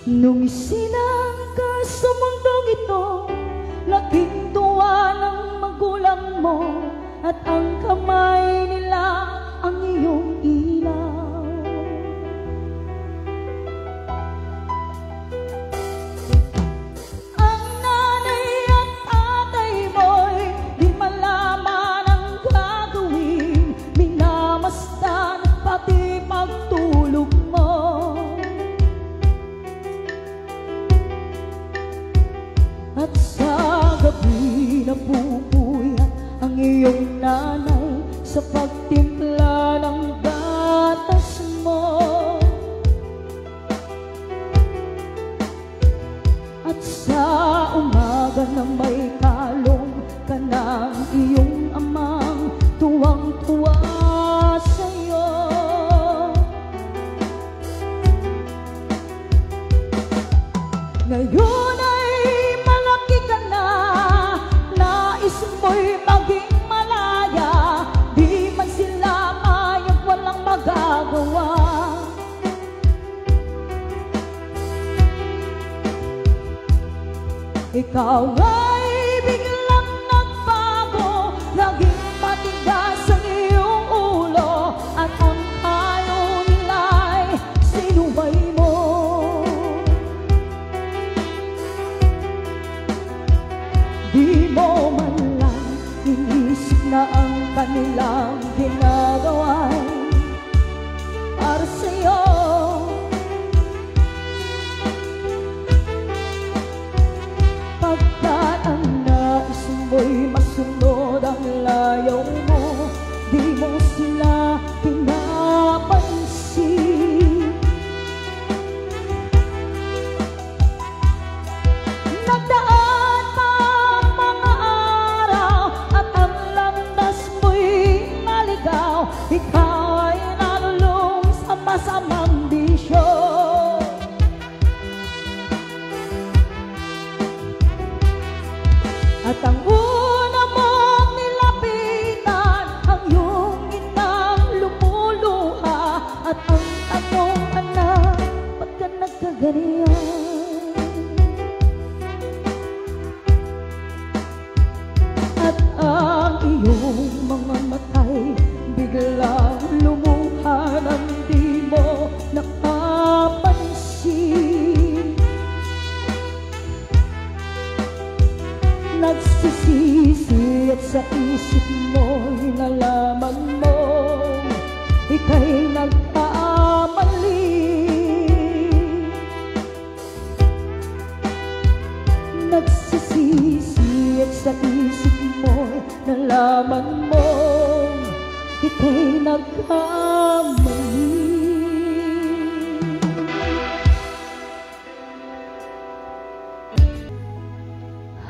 Nung isinang ka sa mundong ito, laking tuwa ng magulang mo, at ang kamay nila ang iyong ilaw. Ang nanay at tatay mo'y di malaman ang gagawin, minamasdan pati pagtulog mo. At sa gabi napupuyat ang iyong nanay sa pagtimpla ng gatas mo. At sa umaga na may kalong ka ng iyong amang tuwang-tuwa sa'yo. Ngayon ay malaki ka na, nais mo'y maging malaya, di man sila mayag walang magagawa. Ikaw ay biglang nagbago, naging matigas ang iyong ulo, at ang ayaw nila'y sinuway mo. Di mo man lang inisip na ang kanilang ginagawa'y para sa'yo. Pagkat ang nais mo'y masunod ang layaw mo, di mo sila pinapansin. Nagdaan pa ang mga araw at ang landas mo'y maligaw, ikaw ay nalulung sa masamang bisyo. At ang una mong nilapitan, ang iyong inang lumuluha, at ang tanong, anak, ba't ka nagkaganyan? At ang iyong mga matay biglang lumuha nang di mo nakapansin. Nagsisisi at sa isip mo'y nalaman mo ika'y nagkamali. Nagsisisi at sa isip mo'y nalaman mo ika'y nagkamali.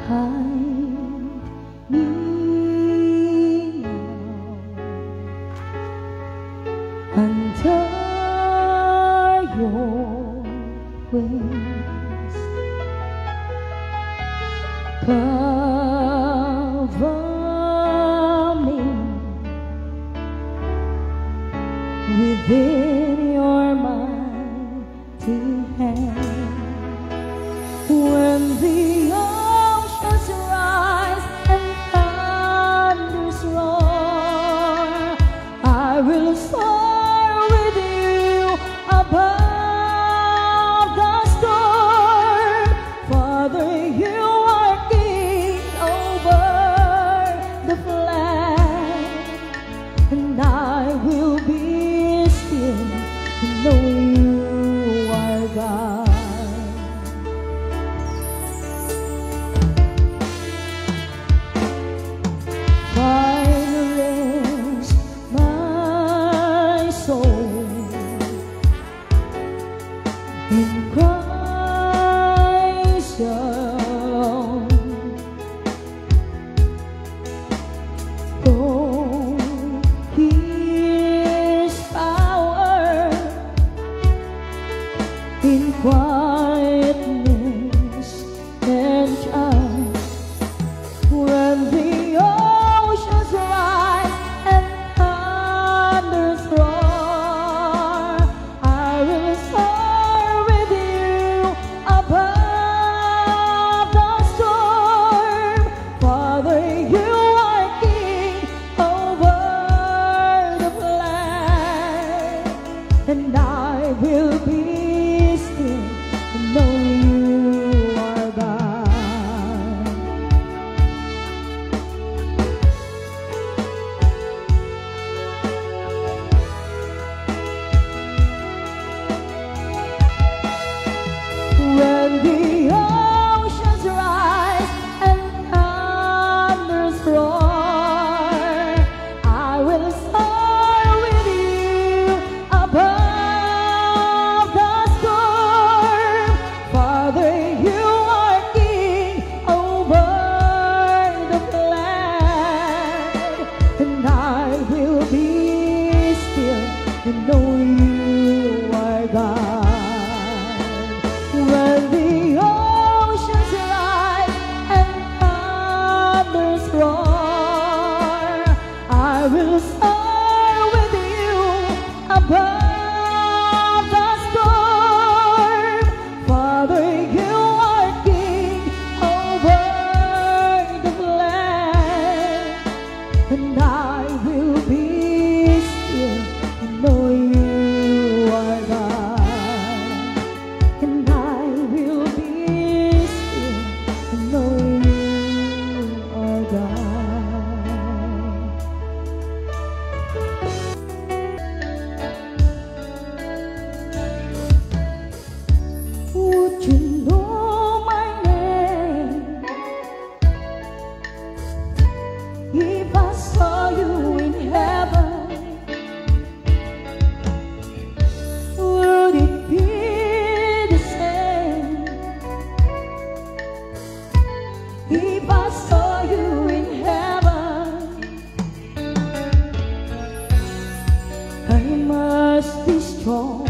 Hide me now under your wings. Cover me within your mighty hand. When the oceans rise and thunders roar, I will soar with you above the storm. Father, you are king over the flood, and I will be still and know you are God. and I will be still and know you are God. When the oceans rise and thunders roar, I will soar with you above the storm. Father, you are king over the land, and I will be still and know you are God. When the oceans rise and thunders roar, I will soar with you above the storm. Father, you are king over the land, and I will be still and know you are God. And I will be still and know you are God. Would you know my name if I saw you in heaven? Would it be the same if I saw you in heaven? I must be strong